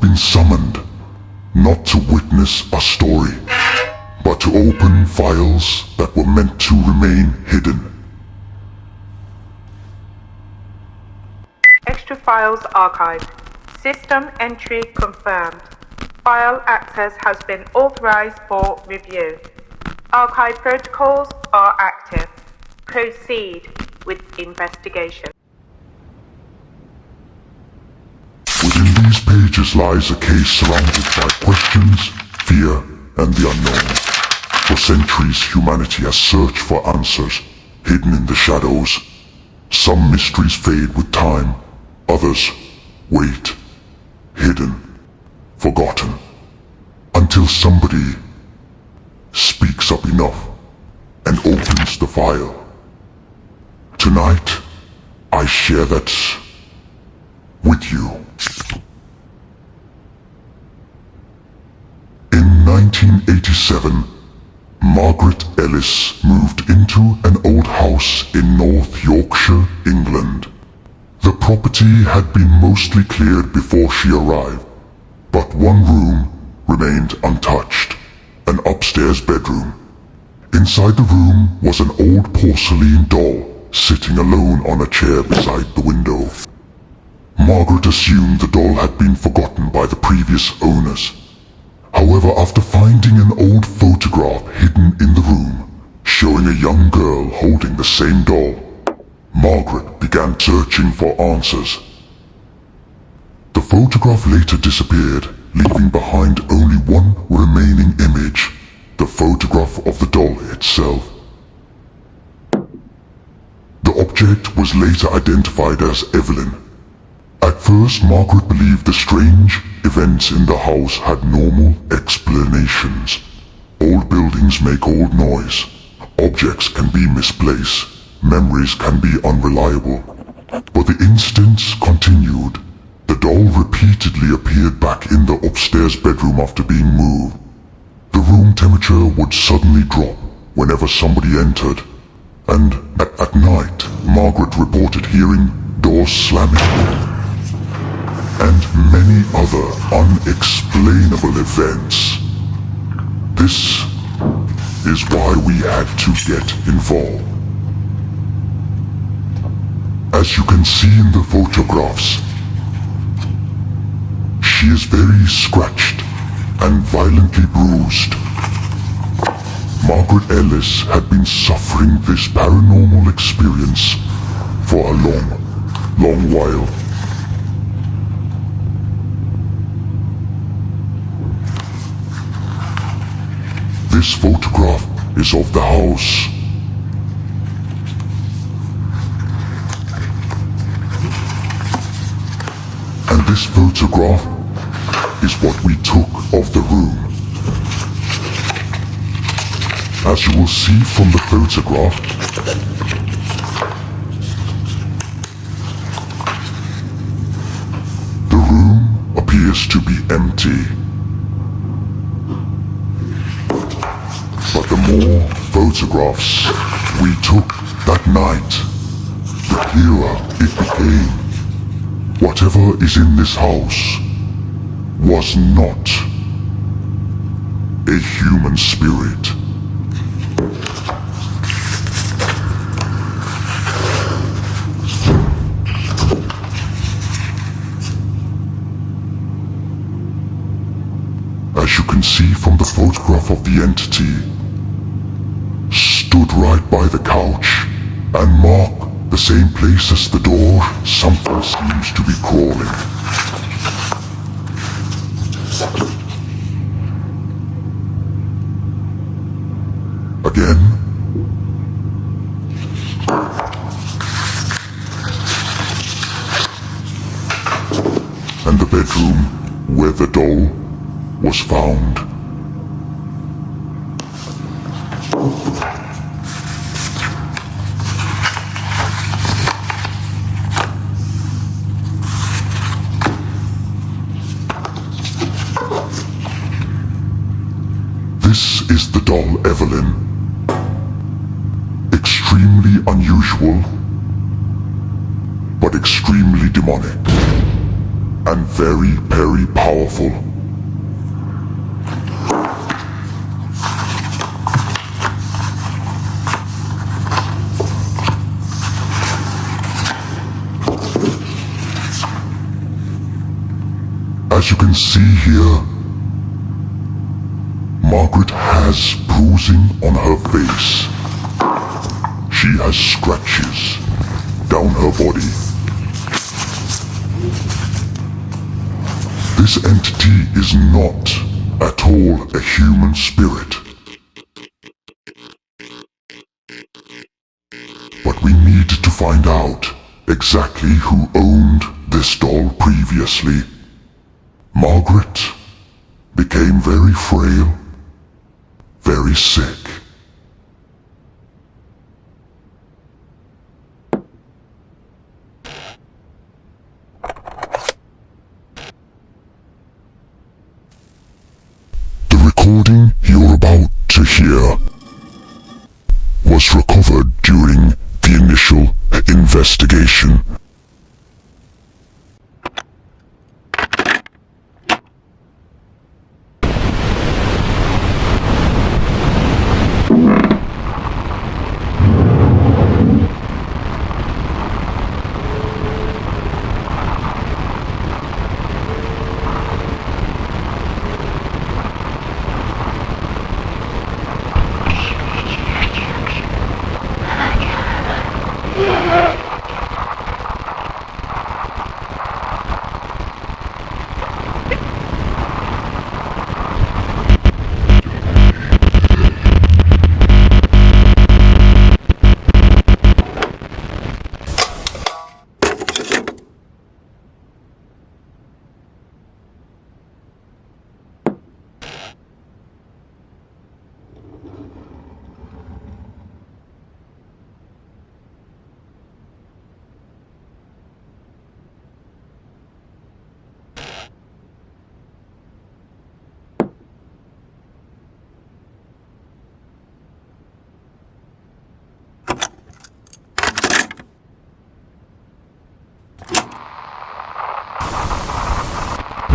been summoned, not to witness a story, but to open files that were meant to remain hidden. Extra files archived. System entry confirmed. File access has been authorized for review. Archive protocols are active. Proceed with investigation. Within these pages lies a case surrounded by questions, fear, and the unknown. For centuries, humanity has searched for answers hidden in the shadows. Some mysteries fade with time, others wait, hidden, forgotten, until somebody speaks up enough and opens the file. Tonight, I share that with you. In 1987, Margaret Ellis moved into an old house in North Yorkshire, England. The property had been mostly cleared before she arrived, but one room remained untouched, an upstairs bedroom. Inside the room was an old porcelain doll sitting alone on a chair beside the window. Margaret assumed the doll had been forgotten by the previous owners. However, after finding an old photograph hidden in the room, showing a young girl holding the same doll, Margaret began searching for answers. The photograph later disappeared, leaving behind only one remaining image, the photograph of the doll itself. The object was later identified as Evelyn. At first, Margaret believed the strange events in the house had normal explanations. Old buildings make old noise. Objects can be misplaced. Memories can be unreliable. But the incidents continued. The doll repeatedly appeared back in the upstairs bedroom after being moved. The room temperature would suddenly drop whenever somebody entered. And at night, Margaret reported hearing doors slamming and many other unexplainable events. This is why we had to get involved. As you can see in the photographs, she is very scratched and violently bruised. Margaret Ellis had been suffering this paranormal experience for a long while. This photograph is of the house. And this photograph is what we took of the room. As you will see from the photograph, the room appears to be empty. But the more photographs we took that night, the clearer it became. Whatever is in this house was not a human spirit. As you can see from the photograph of the entity, stood right by the couch and marked the same place as the door. Something seems to be crawling. Again. And the bedroom where the doll was found. This is the doll Evelyn. Extremely unusual, but extremely demonic. and very, very powerful. As you can see here, Margaret has bruising on her face. She has scratches down her body. This entity is not at all a human spirit. But we need to find out exactly who owned this doll previously. Margaret became very frail, very sick. The recording you're about to hear was recovered during the initial investigation.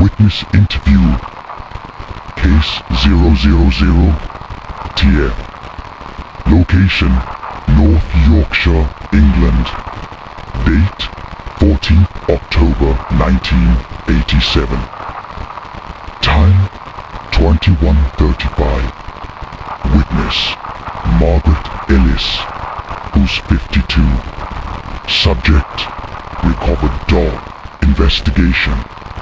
Witness interview. Case 000 TF. Location, North Yorkshire, England. Date, 14th October 1987. Time, 21:35. Witness, Margaret Ellis, who's 52. Subject, recovered doll. Investigation.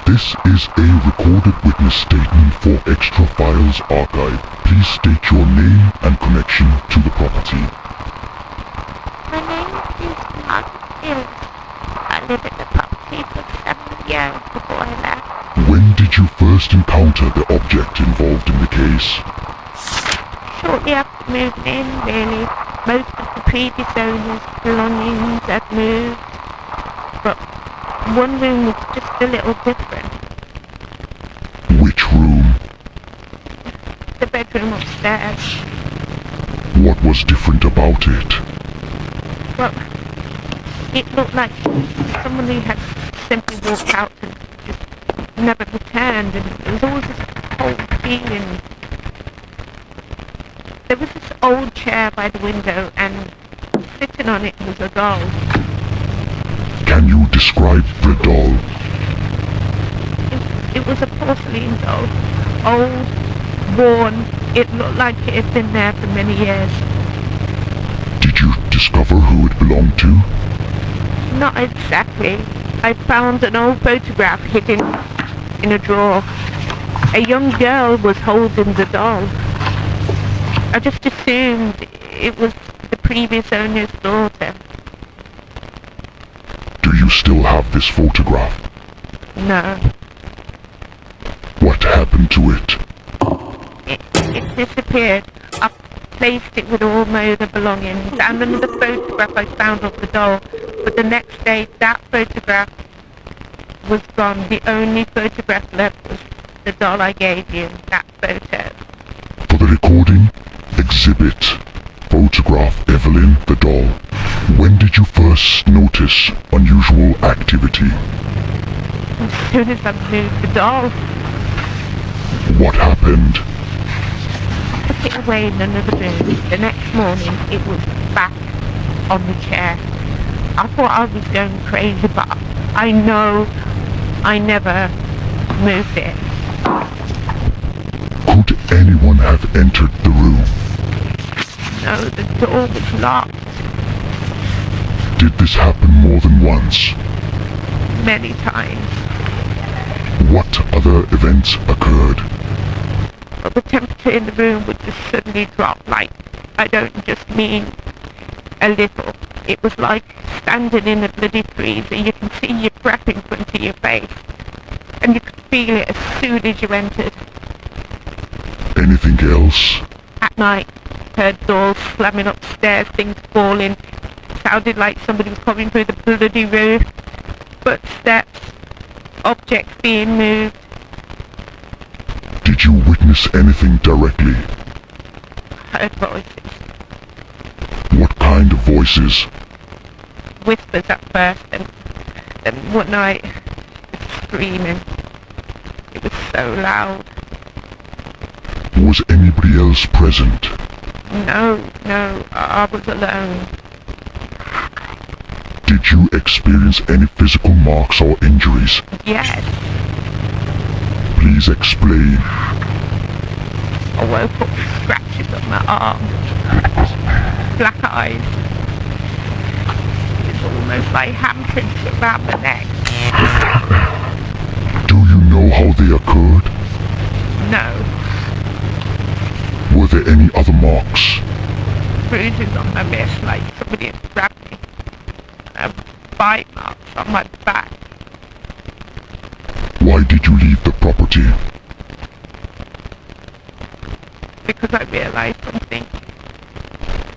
This is a recorded witness statement for Extra Files Archive. Please state your name and connection to the property. My name is Annabelle. I lived at the property for 7 years before I left. When did you first encounter the object involved in the case? Shortly after moving in, really. Most of the previous owners' belongings had moved, but one room was just a little different. Which room? The bedroom upstairs. What was different about it? Well, it looked like someone who had simply walked out and just never returned, and there was always this cold feeling. There was this old chair by the window, and sitting on it was a doll. Can you describe the doll? It was a porcelain doll. Old, worn. It looked like it had been there for many years. Did you discover who it belonged to? Not exactly. I found an old photograph hidden in a drawer. A young girl was holding the doll. I just assumed it was the previous owner's daughter. Do you still have this photograph? No. What happened to it? It disappeared. I placed it with all my other belongings and another photograph I found of the doll. But the next day, that photograph was gone. The only photograph left was the doll I gave you, that photo. For the recording, exhibit, photograph Evelyn the doll. When did you first notice unusual activity? as soon as I moved the doll. What happened? I put it away in another room. The next morning, it was back on the chair. I thought I was going crazy, but I know I never moved it. Could anyone have entered the room? No, the door was locked. Did this happen more than once? Many times. What other events occurred? But the temperature in the room would just suddenly drop, like, I don't just mean a little. It was like standing in a bloody freezer. You can see your breath in front of your face. And you could feel it as soon as you entered. Anything else? At night, heard doors slamming upstairs, things falling. Sounded like somebody was coming through the bloody roof. Footsteps, objects being moved. Did you witness anything directly? Heard voices. What kind of voices? Whispers at first, and then one night, screaming. It was so loud. Was anybody else present? No, I was alone. Did you experience any physical marks or injuries? Yes, Please explain. I woke up with scratches on my arm. Black eyes. It's almost like handprints around the neck. Do you know how they occurred? No, Were there any other marks? bruises on my wrist like somebody had grabbed me. Bite marks on my back. Why did you leave the property? Because I realised something.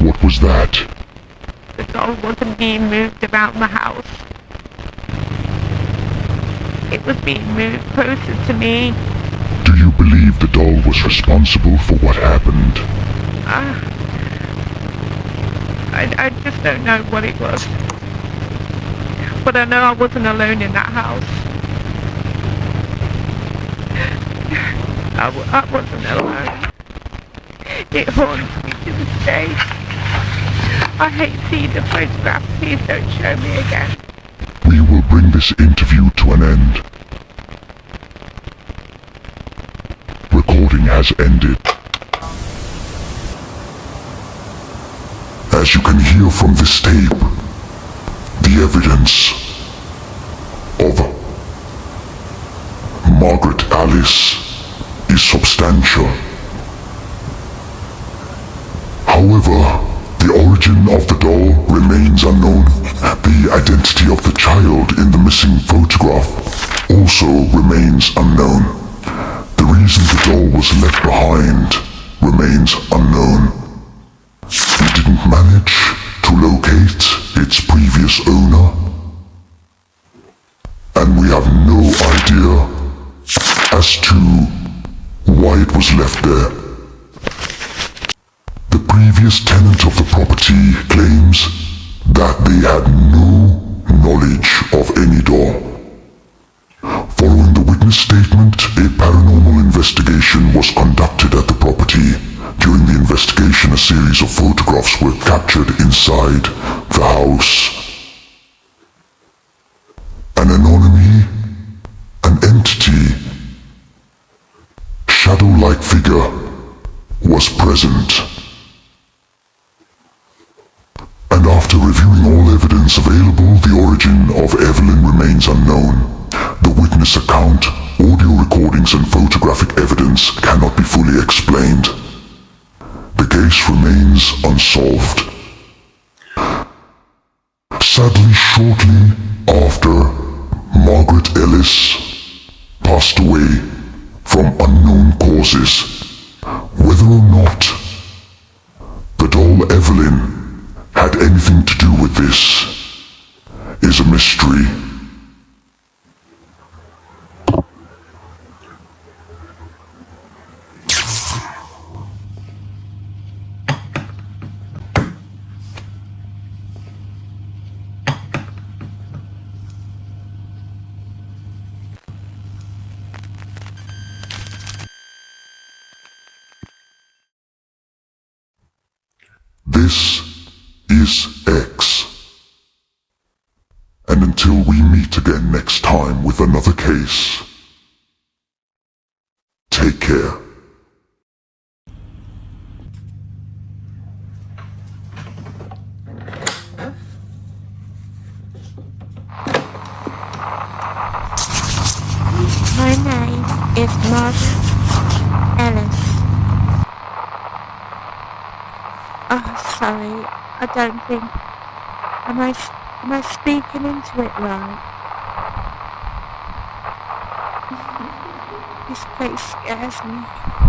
What was that? The doll wasn't being moved around the house. It was being moved closer to me. Do you believe the doll was responsible for what happened? I just don't know what it was. But I know I wasn't alone in that house. I wasn't alone. It haunts me to this day. I hate seeing the photograph. Please don't show me again. We will bring this interview to an end. Recording has ended. As you can hear from this tape, the evidence of Margaret Alice is substantial. However, the origin of the doll remains unknown. The identity of the child in the missing photograph also remains unknown. The reason the doll was left behind remains unknown. We didn't manage to locate its previous owner, and we have no idea as to why it was left there. The previous tenant of the property claims that they had no knowledge of any door. Following the witness statement, a paranormal investigation was conducted at the property. During the investigation, a series of photographs were captured inside the house. An anonymity, an entity, shadow-like figure was present. And after reviewing all evidence available, the origin of Evelyn remains unknown. The witness account, audio recordings and photographic evidence cannot be fully explained. The case remains unsolved. Sadly, shortly after Margaret Ellis passed away from unknown causes, whether or not the doll Evelyn had anything to do with this is a mystery. This is X. And until we meet again next time with another case, take care. My name is Margaret Ellis. Oh, sorry, I don't think... Am I speaking into it right? This place scares me.